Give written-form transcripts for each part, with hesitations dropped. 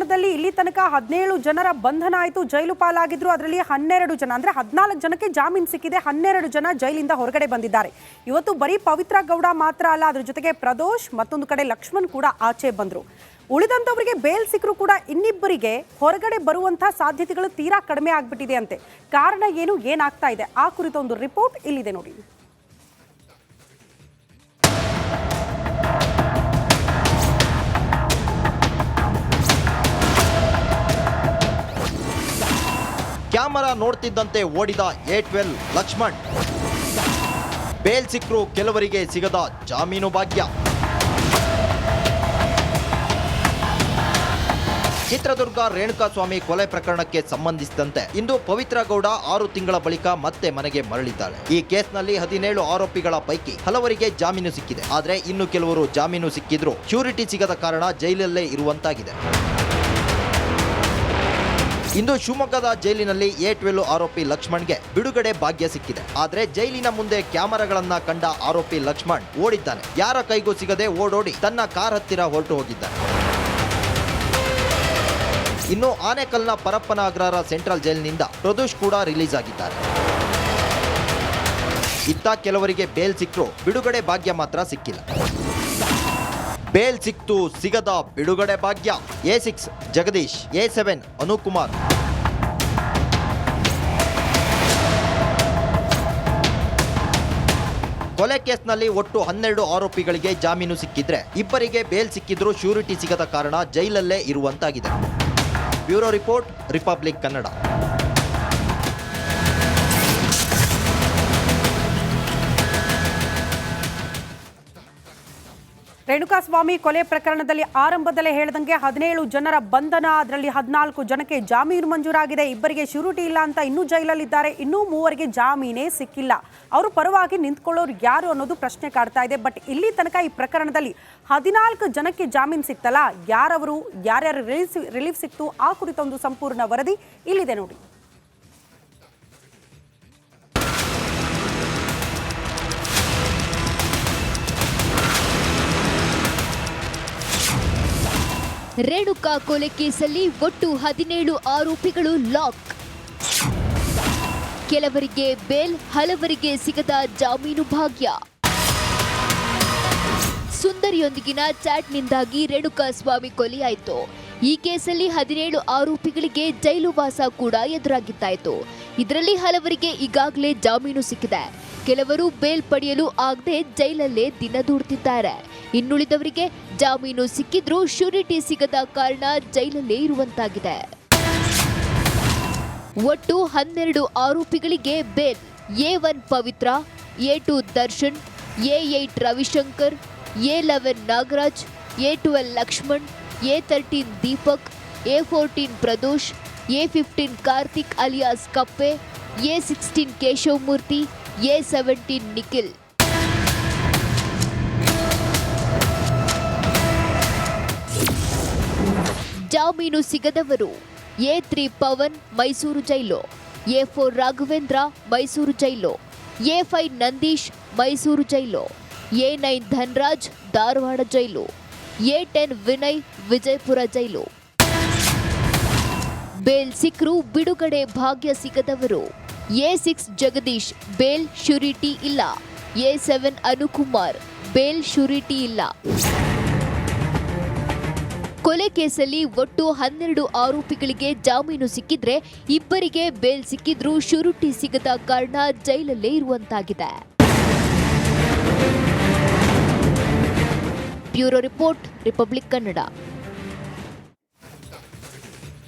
ಪ್ರಕರಣದಲ್ಲಿ ಇಲ್ಲಿ ತನಕ 17 ಜನರ ಬಂಧನ ಆಯಿತು, ಜೈಲು ಪಾಲಾಗಿದ್ರು. ಅದರಲ್ಲಿ 12 ಜನ ಅಂದ್ರೆ 14 ಜನಕ್ಕೆ ಜಾಮೀನು ಸಿಕ್ಕಿದೆ, 12 ಜನ ಜೈಲಿಂದ ಹೊರಗಡೆ ಬಂದಿದ್ದಾರೆ. ಇವತ್ತು ಬರೀ ಪವಿತ್ರ ಗೌಡ ಮಾತ್ರ ಅಲ್ಲ, ಅದ್ರ ಜೊತೆಗೆ ಪ್ರದೋಷ್, ಮತ್ತೊಂದು ಕಡೆ ಲಕ್ಷ್ಮಣ್ ಕೂಡ ಆಚೆ ಬಂದ್ರು. ಉಳಿದಂತವರಿಗೆ ಬೇಲ್ ಸಿಕ್ಕರೂ ಕೂಡ ಇನ್ನಿಬ್ಬರಿಗೆ ಹೊರಗಡೆ ಬರುವಂತ ಸಾಧ್ಯತೆಗಳು ತೀರಾ ಕಡಿಮೆ ಆಗ್ಬಿಟ್ಟಿದೆ ಅಂತೆ. ಕಾರಣ ಏನು, ಏನಾಗ್ತಾ ಇದೆ, ಆ ಕುರಿತ ಒಂದು ರಿಪೋರ್ಟ್ ಇಲ್ಲಿದೆ ನೋಡಿ. ಕ್ಯಾಮರಾ ನೋಡ್ತಿದ್ದಂತೆ ಓಡಿದ A12 ಲಕ್ಷ್ಮಣ್. ಬೇಲ್ ಸಿಕ್ಕರು ಕೆಲವರಿಗೆ ಸಿಗದ ಜಾಮೀನು ಭಾಗ್ಯ. ಚಿತ್ರದುರ್ಗ ರೇಣುಕಾಸ್ವಾಮಿ ಕೊಲೆ ಪ್ರಕರಣಕ್ಕೆ ಸಂಬಂಧಿಸಿದಂತೆ ಇಂದು ಪವಿತ್ರ ಗೌಡ 6 ತಿಂಗಳ ಬಳಿಕ ಮತ್ತೆ ಮನೆಗೆ ಮರಳಿದ್ದಾಳೆ. ಈ ಕೇಸ್ನಲ್ಲಿ 17 ಆರೋಪಿಗಳ ಪೈಕಿ ಹಲವರಿಗೆ ಜಾಮೀನು ಸಿಕ್ಕಿದೆ. ಆದ್ರೆ ಇನ್ನು ಕೆಲವರು ಜಾಮೀನು ಸಿಕ್ಕಿದ್ರು ಶ್ಯೂರಿಟಿ ಸಿಗದ ಕಾರಣ ಜೈಲಲ್ಲೇ ಇರುವಂತಾಗಿದೆ. ಇಂದು ಶಿವಮೊಗ್ಗದ ಜೈಲಿನಲ್ಲಿ A12 ಆರೋಪಿ ಲಕ್ಷ್ಮಣ್ಗೆ ಬಿಡುಗಡೆ ಭಾಗ್ಯ ಸಿಕ್ಕಿದೆ. ಆದ್ರೆ ಜೈಲಿನ ಮುಂದೆ ಕ್ಯಾಮೆರಾಗಳನ್ನ ಕಂಡ ಆರೋಪಿ ಲಕ್ಷ್ಮಣ್ ಓಡಿದ್ದಾನೆ. ಯಾರ ಕೈಗೂ ಸಿಗದೆ ಓಡೋಡಿ ತನ್ನ ಕಾರ್ ಹತ್ತಿರ ಹೊರಟು ಹೋಗಿದ್ದಾನೆ. ಇನ್ನು ಆನೇಕಲ್ನ ಪರಪ್ಪನ ಅಗ್ರಹಾರ ಸೆಂಟ್ರಲ್ ಜೈಲಿನಿಂದ ಪ್ರದೋಷ್ ಕೂಡ ರಿಲೀಸ್ ಆಗಿದ್ದಾರೆ. ಇತ್ತ ಕೆಲವರಿಗೆ ಬೇಲ್ ಸಿಕ್ಕರು ಬಿಡುಗಡೆ ಭಾಗ್ಯ ಮಾತ್ರ ಸಿಕ್ಕಿಲ್ಲ. ಬೇಲ್ ಸಿಕ್ತು ಸಿಗದ ಬಿಡುಗಡೆ ಭಾಗ್ಯ. A6 Jagadish, A7 Anukumar. ಕೊಲೆ ಕೇಸ್ನಲ್ಲಿ ಒಟ್ಟು 12 ಆರೋಪಿಗಳಿಗೆ ಜಾಮೀನು ಸಿಕ್ಕಿದ್ರೆ ಇಬ್ಬರಿಗೆ ಬೇಲ್ ಸಿಕ್ಕಿದ್ರು ಶ್ಯೂರಿಟಿ ಸಿಗದ ಕಾರಣ ಜೈಲಲ್ಲೇ ಇರುವಂತಾಗಿದೆ. Bureau report, Republic Kannada. Renukaswamy ಕೊಲೆ ಪ್ರಕರಣದಲ್ಲಿ ಆರಂಭದಲ್ಲೇ ಹೇಳಿದಂಗೆ 17 ಜನರ ಬಂಧನ, ಅದರಲ್ಲಿ 14 ಜನಕ್ಕೆ ಜಾಮೀನು ಮಂಜೂರಾಗಿದೆ. ಇಬ್ಬರಿಗೆ ಶ್ಯೂರಿಟಿ ಇಲ್ಲ ಅಂತ ಇನ್ನೂ ಜೈಲಲ್ಲಿದ್ದಾರೆ. ಇನ್ನೂ 3 ಜಾಮೀನೇ ಸಿಕ್ಕಿಲ್ಲ. ಅವರು ಪರವಾಗಿ ನಿಂತ್ಕೊಳ್ಳೋರು ಯಾರು ಅನ್ನೋದು ಪ್ರಶ್ನೆ ಕಾಡ್ತಾ ಇದೆ. ಬಟ್ ಇಲ್ಲಿ ತನಕ ಈ ಪ್ರಕರಣದಲ್ಲಿ 14 ಜನಕ್ಕೆ ಜಾಮೀನು ಸಿಕ್ತಲ್ಲ, ಯಾರವರು, ಯಾರ್ಯಾರು ರಿಲೀಫ್ ಸಿಕ್ತು, ಆ ಕುರಿತ ಒಂದು ಸಂಪೂರ್ಣ ವರದಿ ಇಲ್ಲಿದೆ ನೋಡಿ. ರೇಣುಕಾ ಕೊಲೆ ಕೇಸಲ್ಲಿ ಒಟ್ಟು 17 ಆರೋಪಿಗಳು ಲಾಕ್. ಕೆಲವರಿಗೆ ಬೇಲ್, ಹಲವರಿಗೆ ಸಿಗದ ಜಾಮೀನು ಭಾಗ್ಯ. ಸುಂದರಿಯೊಂದಿಗಿನ ಚಾಟ್ನಿಂದಾಗಿ ರೇಣುಕಾಸ್ವಾಮಿ ಕೊಲೆಯಾಯಿತು. ಈ ಕೇಸಲ್ಲಿ 17 ಆರೋಪಿಗಳಿಗೆ ಜೈಲು ವಾಸ ಕೂಡ ಎದುರಾಗಿದ್ದಾಯಿತು. ಇದರಲ್ಲಿ ಹಲವರಿಗೆ ಈಗಾಗಲೇ ಜಾಮೀನು ಸಿಕ್ಕಿದೆ. ಕೆಲವರು ಬೇಲ್ ಪಡೆಯಲು ಆಗದೆ ಜೈಲಲ್ಲೇ ದಿನ ದೂಡ್ತಿದ್ದಾರೆ. ಇನ್ನುಳಿದವರಿಗೆ ಜಾಮೀನು ಸಿಕ್ಕಿದ್ರೂ ಶ್ಯೂರಿಟಿ ಸಿಗದ ಕಾರಣ ಜೈಲಲ್ಲೇ ಇರುವಂತಾಗಿದೆ. ಒಟ್ಟು 12 ಆರೋಪಿಗಳಿಗೆ bail. A1 Pavithra, A2 Darshan, A8 Ravishankar, A11 Nagaraj, A12 Lakshman, A13 Deepak, A14 Pradosh, A15 Karthik alias Kappe, A16 Keshavamurthy, A17 Nikhil. ಜಾಮೀನು ಸಿಗದವರು A3 Pavan, Mysuru jail, A4 Raghavendra, Mysuru jail, A5 Nandeesh, Mysuru jail, A9 Dhanraj, Dharwad jail, A10 Vinay, Vijayapura jail. Bail ಸಿಕ್ಕರೂ ಬಿಡುಗಡೆ ಭಾಗ್ಯ ಸಿಗದವರು A6 ಜಗದೀಶ್, ಬೇಲ್ ಶ್ಯೂರಿಟಿ ಇಲ್ಲ. A7 ಅನುಕುಮಾರ್, ಬೇಲ್ ಶ್ಯೂರಿಟಿ ಇಲ್ಲ. ಕೊಲೆ ಕೇಸಲ್ಲಿ ಒಟ್ಟು 12 ಆರೋಪಿಗಳಿಗೆ ಜಾಮೀನು ಸಿಕ್ಕಿದ್ರೆ ಇಬ್ಬರಿಗೆ ಬೇಲ್ ಸಿಕ್ಕಿದ್ರೂ ಶ್ಯೂರಿಟಿ ಸಿಗದ ಕಾರಣ ಜೈಲಲ್ಲೇ ಇರುವಂತಾಗಿದೆ. Bureau report, Republic Kannada.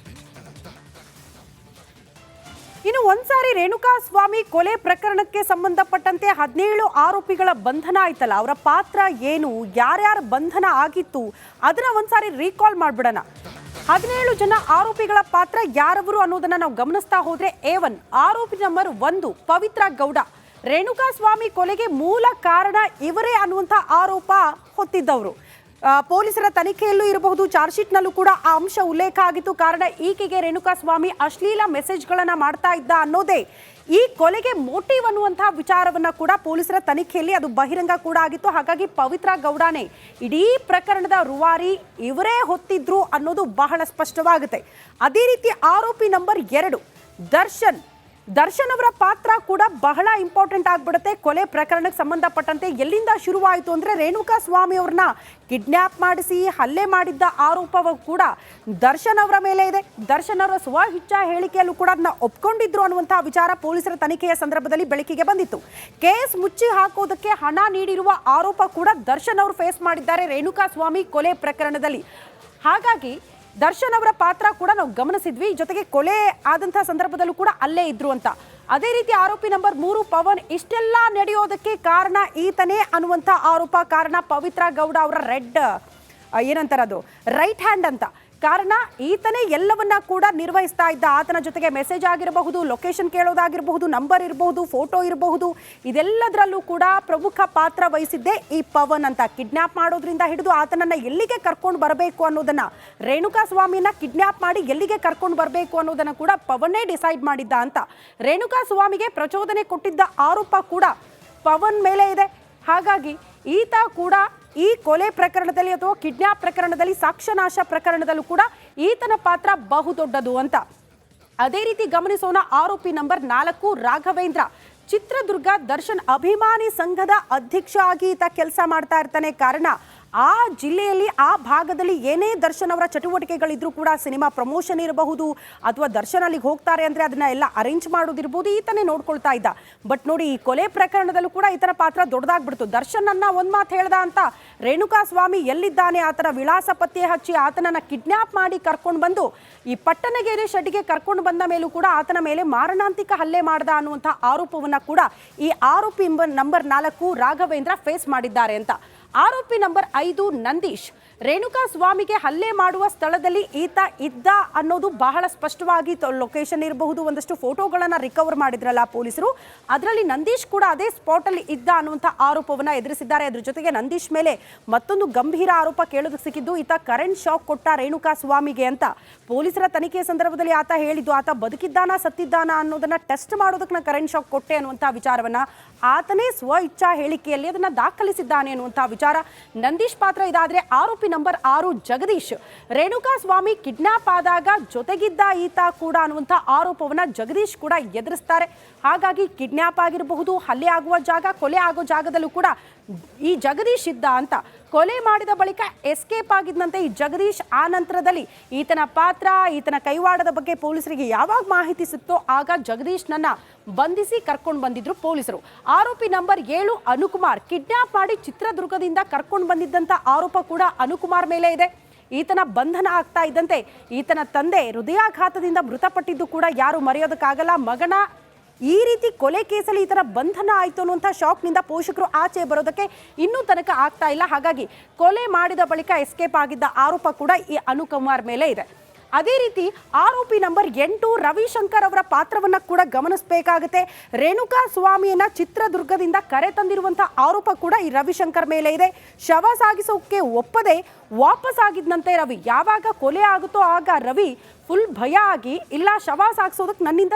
ಇನ್ನು ಒಂದ್ಸಾರಿ ರೇಣುಕಾಸ್ವಾಮಿ ಕೊಲೆ ಪ್ರಕರಣಕ್ಕೆ ಸಂಬಂಧಪಟ್ಟಂತೆ 17 ಆರೋಪಿಗಳ ಬಂಧನ ಆಯ್ತಲ್ಲ, ಅವರ ಪಾತ್ರ ಏನು, ಯಾರ್ಯಾರ ಬಂಧನ ಆಗಿತ್ತು, ಅದನ್ನ ಒಂದ್ಸಾರಿ ರೀಕಾಲ್ ಮಾಡ್ಬಿಡೋಣ. 17 ಜನ ಆರೋಪಿಗಳ ಪಾತ್ರ ಯಾರವರು ಅನ್ನೋದನ್ನ ನಾವು ಗಮನಿಸ್ತಾ ಹೋದ್ರೆ, A1 ಆರೋಪಿ ನಂಬರ್ 1 ಪವಿತ್ರ ಗೌಡ. ರೇಣುಕಾಸ್ವಾಮಿ ಕೊಲೆಗೆ ಮೂಲ ಕಾರಣ ಇವರೇ ಅನ್ನುವಂಥ ಆರೋಪ ಹೊತ್ತಿದ್ದವರು. ಪೊಲೀಸರ ತನಿಖೆಯಲ್ಲೂ ಇರಬಹುದು, ಚಾರ್ಜ್ ಶೀಟ್ನಲ್ಲೂ ಕೂಡ ಆ ಅಂಶ ಉಲ್ಲೇಖ ಆಗಿತ್ತು. ಕಾರಣ ಈಕೆಗೆ ರೇಣುಕಾಸ್ವಾಮಿ ಅಶ್ಲೀಲ ಮೆಸೇಜ್ಗಳನ್ನು ಮಾಡ್ತಾ ಇದ್ದ ಅನ್ನೋದೇ ಈ ಕೊಲೆಗೆ ಮೋಟಿವ್ ಅನ್ನುವಂತಹ ವಿಚಾರವನ್ನ ಕೂಡ ಪೊಲೀಸರ ತನಿಖೆಯಲ್ಲಿ ಅದು ಬಹಿರಂಗ ಕೂಡ ಆಗಿತ್ತು. ಹಾಗಾಗಿ ಪವಿತ್ರ ಗೌಡನೇ ಇಡೀ ಪ್ರಕರಣದ ರೂವಾರಿ, ಇವರೇ ಹೊತ್ತಿದ್ರು ಅನ್ನೋದು ಬಹಳ ಸ್ಪಷ್ಟವಾಗುತ್ತೆ. ಅದೇ ರೀತಿ ಆರೋಪಿ ನಂಬರ್ 2 ದರ್ಶನ್ ಅವರ ಪಾತ್ರ ಕೂಡ ಬಹಳ ಇಂಪಾರ್ಟೆಂಟ್ ಆಗ್ಬಿಡುತ್ತೆ. ಕೊಲೆ ಪ್ರಕರಣಕ್ಕೆ ಸಂಬಂಧಪಟ್ಟಂತೆ ಎಲ್ಲಿಂದ ಶುರುವಾಯಿತು ಅಂದ್ರೆ ರೇಣುಕಾ ಸ್ವಾಮಿ ಅವ್ರನ್ನ ಕಿಡ್ನ್ಯಾಪ್ ಮಾಡಿಸಿ ಹಲ್ಲೆ ಮಾಡಿದ್ದ ಆರೋಪವು ಕೂಡ ದರ್ಶನ್ ಅವರ ಮೇಲೆ ಇದೆ. ದರ್ಶನ್ ಅವರ ಸ್ವಇಚ್ಛ ಹೇಳಿಕೆಯಲ್ಲೂ ಕೂಡ ಅದನ್ನ ಒಪ್ಕೊಂಡಿದ್ರು ಅನ್ನುವಂತಹ ವಿಚಾರ ಪೊಲೀಸರ ತನಿಖೆಯ ಸಂದರ್ಭದಲ್ಲಿ ಬೆಳಕಿಗೆ ಬಂದಿತ್ತು. ಕೇಸ್ ಮುಚ್ಚಿ ಹಾಕೋದಕ್ಕೆ ಹಣ ನೀಡಿರುವ ಆರೋಪ ಕೂಡ ದರ್ಶನ್ ಅವರು ಫೇಸ್ ಮಾಡಿದ್ದಾರೆ ರೇಣುಕಾ ಸ್ವಾಮಿ ಕೊಲೆ ಪ್ರಕರಣದಲ್ಲಿ. ಹಾಗಾಗಿ ದರ್ಶನ್ ಅವರ ಪಾತ್ರ ಕೂಡ ನಾವು ಗಮನಿಸಿದ್ವಿ. ಜೊತೆಗೆ ಕೊಲೆ ಆದಂತಹ ಸಂದರ್ಭದಲ್ಲೂ ಕೂಡ ಅಲ್ಲೇ ಇದ್ರು ಅಂತ. ಅದೇ ರೀತಿ ಆರೋಪಿ ನಂಬರ್ 3 ಪವನ್, ಇಷ್ಟೆಲ್ಲ ನಡೆಯೋದಕ್ಕೆ ಕಾರಣ ಈತನೇ ಅನ್ನುವಂಥ ಆರೋಪ. ಕಾರಣ ಪವಿತ್ರ ಗೌಡ ಅವರ ರೈಟ್ ಹ್ಯಾಂಡ್ ಅಂತ. ಕಾರಣ ಈತನೇ ಎಲ್ಲವನ್ನ ಕೂಡ ನಿರ್ವಹಿಸ್ತಾ ಇದ್ದ. ಆತನ ಜೊತೆಗೆ ಮೆಸೇಜ್ ಆಗಿರಬಹುದು, ಲೊಕೇಶನ್ ಕೇಳೋದಾಗಿರಬಹುದು, ನಂಬರ್ ಇರಬಹುದು, ಫೋಟೋ ಇರಬಹುದು, ಇದೆಲ್ಲದರಲ್ಲೂ ಕೂಡ ಪ್ರಮುಖ ಪಾತ್ರ ವಹಿಸಿದ್ದೆ ಈ ಪವನ್ ಅಂತ. ಕಿಡ್ನ್ಯಾಪ್ ಮಾಡೋದ್ರಿಂದ ಹಿಡಿದು ಆತನನ್ನ ಎಲ್ಲಿಗೆ ಕರ್ಕೊಂಡು ಬರಬೇಕು ಅನ್ನೋದನ್ನ, ರೇಣುಕಾ ಸ್ವಾಮಿನ ಕಿಡ್ನ್ಯಾಪ್ ಮಾಡಿ ಎಲ್ಲಿಗೆ ಕರ್ಕೊಂಡು ಬರಬೇಕು ಅನ್ನೋದನ್ನ ಕೂಡ ಪವನ್ನೇ ಡಿಸೈಡ್ ಮಾಡಿದ್ದ ಅಂತ. ರೇಣುಕಾ ಸ್ವಾಮಿಗೆ ಪ್ರಚೋದನೆ ಕೊಟ್ಟಿದ್ದ ಆರೋಪ ಕೂಡ ಪವನ್ ಮೇಲೆ ಇದೆ. ಹಾಗಾಗಿ ಈತ ಕೂಡ ಈ ಕೊಲೆ ಪ್ರಕರಣದಲ್ಲಿ ಅಥವಾ ಕಿಡ್ನ್ಯಾಪ್ ಪ್ರಕರಣದಲ್ಲಿ, ಸಾಕ್ಷ್ಯನಾಶ ಪ್ರಕರಣದಲ್ಲೂ ಕೂಡ ಈತನ ಪಾತ್ರ ಬಹುದೊಡ್ಡದು ಅಂತ. ಅದೇ ರೀತಿ ಗಮನಿಸೋಣ ಆರೋಪಿ ನಂಬರ್ 4 ರಾಘವೇಂದ್ರ. ಚಿತ್ರದುರ್ಗ ದರ್ಶನ್ ಅಭಿಮಾನಿ ಸಂಘದ ಅಧ್ಯಕ್ಷ ಆಗಿ ಈತ ಕೆಲಸ ಮಾಡ್ತಾ ಇರ್ತಾನೆ. ಕಾರಣ ಆ ಜಿಲ್ಲೆಯಲ್ಲಿ, ಆ ಭಾಗದಲ್ಲಿ ಏನೇ ದರ್ಶನ್ ಅವರ ಚಟುವಟಿಕೆಗಳಿದ್ರೂ ಕೂಡ, ಸಿನಿಮಾ ಪ್ರಮೋಷನ್ ಇರಬಹುದು ಅಥವಾ ದರ್ಶನ್ ಅಲ್ಲಿಗೆ ಹೋಗ್ತಾರೆ ಅಂದ್ರೆ ಅದನ್ನ ಎಲ್ಲ ಅರೇಂಜ್ ಮಾಡೋದಿರ್ಬೋದು, ಈತನೇ ನೋಡ್ಕೊಳ್ತಾ ಇದ್ದ. ಬಟ್ ನೋಡಿ, ಈ ಕೊಲೆ ಪ್ರಕರಣದಲ್ಲೂ ಕೂಡ ಈತನ ಪಾತ್ರ ದೊಡ್ಡದಾಗ್ಬಿಡ್ತು. ದರ್ಶನ್ ಅನ್ನ ಒಂದ್ ಮಾತು ಹೇಳ್ದ ಅಂತ ರೇಣುಕಾ ಸ್ವಾಮಿ ಎಲ್ಲಿದ್ದಾನೆ ಆತನ ವಿಳಾಸ ಪತ್ತೆ ಹಚ್ಚಿ ಆತನನ್ನ ಕಿಡ್ನ್ಯಾಪ್ ಮಾಡಿ ಕರ್ಕೊಂಡು ಬಂದು ಈ ಪಟ್ಟಣಗೆರೆ ಶೆಡ್ಗೆ ಕರ್ಕೊಂಡು ಬಂದ ಮೇಲೂ ಕೂಡ ಆತನ ಮೇಲೆ ಮಾರಣಾಂತಿಕ ಹಲ್ಲೆ ಮಾಡ್ದ ಅನ್ನುವಂಥ ಆರೋಪವನ್ನ ಕೂಡ ಈ ಆರೋಪಿ ನಂಬರ್ 4 ರಾಘವೇಂದ್ರ ಫೇಸ್ ಮಾಡಿದ್ದಾರೆ ಅಂತ. ಆರೋಪಿ ನಂಬರ್ 5 ನಂದೀಶ್. ರೇಣುಕಾ ಸ್ವಾಮಿಗೆ ಹಲ್ಲೆ ಮಾಡುವ ಸ್ಥಳದಲ್ಲಿ ಈತ ಇದ್ದ ಅನ್ನೋದು ಬಹಳ ಸ್ಪಷ್ಟವಾಗಿ ಲೊಕೇಶನ್ ಇರಬಹುದು, ಒಂದಷ್ಟು ಫೋಟೋಗಳನ್ನ ರಿಕವರ್ ಮಾಡಿದ್ರಲ್ಲ ಪೊಲೀಸರು, ಅದರಲ್ಲಿ ನಂದೀಶ್ ಕೂಡ ಅದೇ ಸ್ಪಾಟ್ ಅಲ್ಲಿ ಇದ್ದ ಅನ್ನುವಂಥ ಆರೋಪವನ್ನ ಎದುರಿಸಿದ್ದಾರೆ. ಅದ್ರ ಜೊತೆಗೆ ನಂದೀಶ್ ಮೇಲೆ ಮತ್ತೊಂದು ಗಂಭೀರ ಆರೋಪ ಕೇಳೋದಕ್ಕೆ ಸಿಕ್ಕಿದ್ದು, ಈತ ಕರೆಂಟ್ ಶಾಕ್ ಕೊಟ್ಟ ರೇಣುಕಾ ಸ್ವಾಮಿಗೆ ಅಂತ. ಪೊಲೀಸರ ತನಿಖೆಯ ಸಂದರ್ಭದಲ್ಲಿ ಆತ ಹೇಳಿದ್ದು, ಆತ ಬದುಕಿದ್ದಾನ ಸತ್ತಿದ್ದಾನ ಅನ್ನೋದನ್ನ ಟೆಸ್ಟ್ ಮಾಡೋದಕ್ಕೆ ನಾನು ಕರೆಂಟ್ ಶಾಕ್ ಕೊಟ್ಟೆ ಅನ್ನುವಂಥ ವಿಚಾರವನ್ನ ಆತನೇ ಸ್ವ ಇಚ್ಛಾ ಹೇಳಿಕೆಯಲ್ಲಿ ಅದನ್ನ ದಾಖಲಿಸಿದ್ದಾನೆ ಅನ್ನುವಂಥ ವಿಚಾರ. ನಂದೀಶ್ ಪಾತ್ರ ಇದಾದ್ರೆ ಆರೋಪಿ ನಂಬರ್ 6 ಜಗದೀಶ್. ರೇಣುಕಾ ಸ್ವಾಮಿ ಕಿಡ್ನಾಪ್ ಆದಾಗ ಜೊತೆಗಿದ್ದ ಈತ ಕೂಡ ಅನ್ನುವಂಥ ಆರೋಪವನ್ನ ಜಗದೀಶ್ ಕೂಡ ಎದುರಿಸ್ತಾರೆ. ಹಾಗಾಗಿ ಕಿಡ್ನಾಪ್ ಆಗಿರಬಹುದು, ಹಲ್ಲೆ ಆಗುವ ಜಾಗ, ಕೊಲೆ ಆಗೋ ಜಾಗದಲ್ಲೂ ಕೂಡ ಈ ಜಗದೀಶ್ ಇದ್ದ ಅಂತ. ಕೊಲೆ ಮಾಡಿದ ಬಳಿಕ ಎಸ್ಕೇಪ್ ಆಗಿದ್ದಂತೆ ಈ ಜಗದೀಶ್. ಆ ನಂತರದಲ್ಲಿ ಈತನ ಪಾತ್ರ, ಈತನ ಕೈವಾಡದ ಬಗ್ಗೆ ಪೊಲೀಸರಿಗೆ ಯಾವಾಗ ಮಾಹಿತಿ ಸಿಕ್ತೋ ಆಗ ಜಗದೀಶ್ನನ್ನ ಬಂಧಿಸಿ ಕರ್ಕೊಂಡು ಬಂದಿದ್ರು ಪೊಲೀಸರು. ಆರೋಪಿ ನಂಬರ್ 7 ಅನುಕುಮಾರ್. ಕಿಡ್ನಾಪ್ ಮಾಡಿ ಚಿತ್ರದುರ್ಗದಿಂದ ಕರ್ಕೊಂಡು ಬಂದಿದ್ದಂಥ ಆರೋಪ ಕೂಡ ಅನುಕುಮಾರ್ ಮೇಲೆ ಇದೆ. ಈತನ ಬಂಧನ ಆಗ್ತಾ ಇದ್ದಂತೆ ಈತನ ತಂದೆ ಹೃದಯಾಘಾತದಿಂದ ಮೃತಪಟ್ಟಿದ್ದು ಕೂಡ ಯಾರು ಮರೆಯೋದಕ್ಕಾಗಲ್ಲ. ಮಗನ ಈ ರೀತಿ ಕೊಲೆ ಕೇಸಲ್ಲಿ ಈ ಥರ ಬಂಧನ ಆಯಿತು ಅನ್ನುವಂಥ ಶಾಕ್ನಿಂದ ಪೋಷಕರು ಆಚೆ ಬರೋದಕ್ಕೆ ಇನ್ನೂ ತನಕ ಆಗ್ತಾ ಇಲ್ಲ. ಹಾಗಾಗಿ ಕೊಲೆ ಮಾಡಿದ ಬಳಿಕ ಎಸ್ಕೇಪ್ ಆಗಿದ್ದ ಆರೋಪ ಕೂಡ ಈ ಅನುಕುಮಾರ್ ಮೇಲೆ ಇದೆ. ಅದೇ ರೀತಿ ಆರೋಪಿ ನಂಬರ್ 8 ರವಿಶಂಕರ್ ಅವರ ಪಾತ್ರವನ್ನ ಕೂಡ ಗಮನಿಸಬೇಕಾಗುತ್ತೆ. ರೇಣುಕಾ ಸ್ವಾಮಿಯನ್ನ ಚಿತ್ರದುರ್ಗದಿಂದ ಕರೆ ತಂದಿರುವಂತಹ ಆರೋಪ ಕೂಡ ಈ ರವಿಶಂಕರ್ ಮೇಲೆ ಇದೆ. ಶವ ಸಾಗಿಸೋಕೆ ಒಪ್ಪದೆ ವಾಪಸ್ ಆಗಿದ್ದಂತೆ ರವಿ. ಯಾವಾಗ ಕೊಲೆ ಆಗುತ್ತೋ ಆಗ ರವಿ ಫುಲ್ ಭಯ ಆಗಿ, ಇಲ್ಲ ಶವ ಸಾಗಿಸೋದಕ್ಕೆ ನನ್ನಿಂದ